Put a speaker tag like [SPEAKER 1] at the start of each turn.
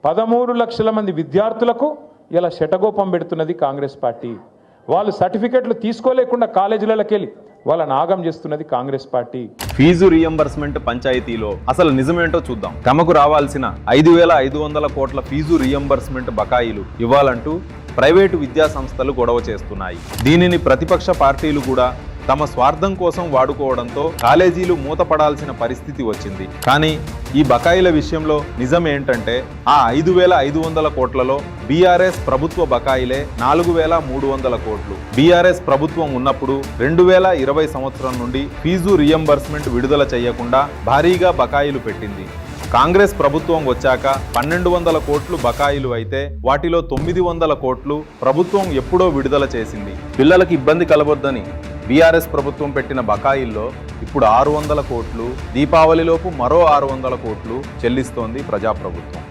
[SPEAKER 1] 13 లక్షల మంది విద్యార్థులకు ఇలా శటగోపం పెడుతున్నది కాంగ్రెస్ పార్టీ. వాళ్ళు సర్టిఫికెట్లు తీసుకోలేకుండా కాలేజీలకి వెళ్ళి వాళ్ళని ఆగం చేస్తున్నది కాంగ్రెస్ పార్టీ.
[SPEAKER 2] ఫీజు రీఎంబర్స్మెంట్ పంచాయతీలో అసలు నిజమేంటో చూద్దాం. తమకు రావాల్సిన 5,500 కోట్ల ఫీజు రీఎంబర్స్మెంట్ బకాయిలు ఇవ్వాలంటూ ప్రైవేటు విద్యా సంస్థలు గొడవ చేస్తున్నాయి. దీనిని ప్రతిపక్ష పార్టీలు కూడా తమ స్వార్థం కోసం వాడుకోవడంతో కాలేజీలు మూతపడాల్సిన పరిస్థితి వచ్చింది. కానీ ఈ బకాయిల విషయంలో నిజం ఏంటంటే ఆ 5,500 కోట్లలో బీఆర్ఎస్ ప్రభుత్వ బకాయిలే 4,300 కోట్లు. బీఆర్ఎస్ ప్రభుత్వం ఉన్నప్పుడు 2020 సంవత్సరం నుండి ఫీజు రీఎంబర్స్మెంట్ విడుదల చేయకుండా భారీగా బకాయిలు పెట్టింది. కాంగ్రెస్ ప్రభుత్వం వచ్చాక 1,200 కోట్లు బకాయిలు అయితే వాటిలో 900 కోట్లు ప్రభుత్వం ఎప్పుడో విడుదల చేసింది. పిల్లలకి ఇబ్బంది కలగొద్దని బీఆర్ఎస్ ప్రభుత్వం పెట్టిన బకాయిల్లో ఇప్పుడు 600 కోట్లు, దీపావళిలోపు మరో 600 కోట్లు చెల్లిస్తోంది ప్రజాప్రభుత్వం.